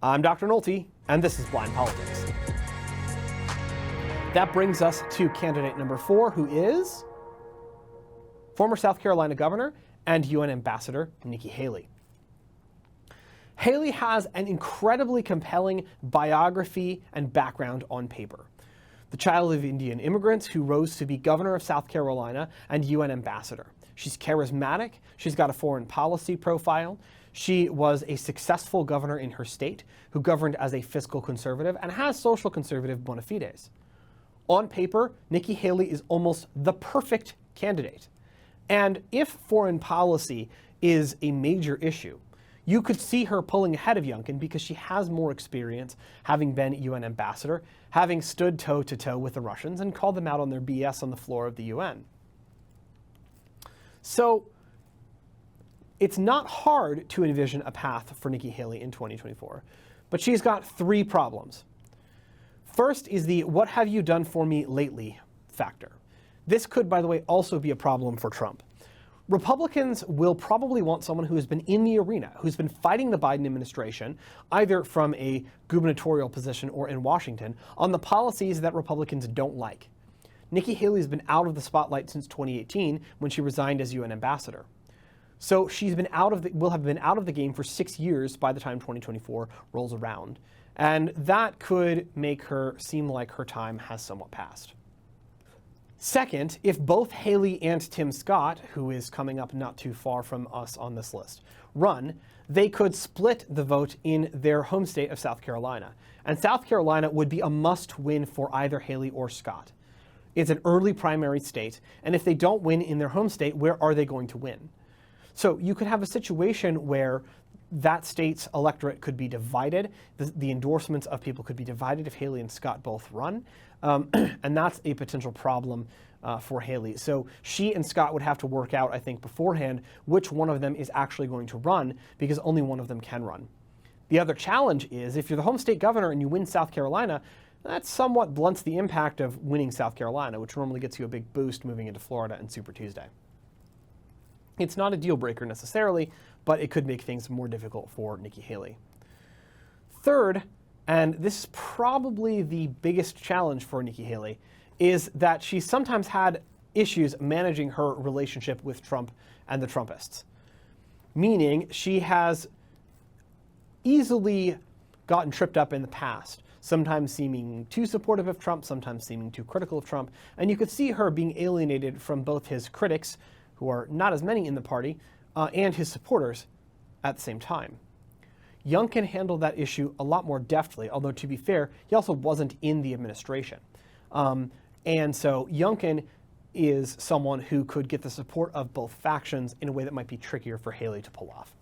I'm Dr. Nolte, and this is Blind Politics. That brings us to candidate number 4, who is former South Carolina governor and UN ambassador Nikki Haley. Haley has an incredibly compelling biography and background on paper. The child of Indian immigrants who rose to be governor of South Carolina and UN ambassador. She's charismatic, she's got a foreign policy profile, she was a successful governor in her state who governed as a fiscal conservative and has social conservative bona fides. On paper, Nikki Haley is almost the perfect candidate. And if foreign policy is a major issue, you could see her pulling ahead of Youngkin because she has more experience, having been UN ambassador, having stood toe-to-toe with the Russians and called them out on their BS on the floor of the UN. So it's not hard to envision a path for Nikki Haley in 2024, but she's got 3 problems. First is the "what have you done for me lately" factor. This could, by the way, also be a problem for Trump. Republicans will probably want someone who has been in the arena, who's been fighting the Biden administration, either from a gubernatorial position or in Washington, on the policies that Republicans don't like. Nikki Haley has been out of the spotlight since 2018 when she resigned as UN ambassador. So she's been will have been out of the game for 6 years by the time 2024 rolls around. And that could make her seem like her time has somewhat passed. Second, if both Haley and Tim Scott, who is coming up not too far from us on this list, run, they could split the vote in their home state of South Carolina. And South Carolina would be a must-win for either Haley or Scott. It's an early primary state, and if they don't win in their home state, where are they going to win? So you could have a situation where that state's electorate could be divided. The endorsements of people could be divided if Haley and Scott both run. And that's a potential problem for Haley. So she and Scott would have to work out, I think, beforehand, which one of them is actually going to run, because only one of them can run. The other challenge is if you're the home state governor and you win South Carolina, that somewhat blunts the impact of winning South Carolina, which normally gets you a big boost moving into Florida and Super Tuesday. It's not a deal breaker necessarily, but it could make things more difficult for Nikki Haley. Third, and this is probably the biggest challenge for Nikki Haley, is that she's sometimes had issues managing her relationship with Trump and the Trumpists. Meaning she has easily gotten tripped up in the past, sometimes seeming too supportive of Trump, sometimes seeming too critical of Trump, and you could see her being alienated from both his critics, who are not as many in the party, and his supporters at the same time. Youngkin handled that issue a lot more deftly, although to be fair, he also wasn't in the administration. And so Youngkin is someone who could get the support of both factions in a way that might be trickier for Haley to pull off.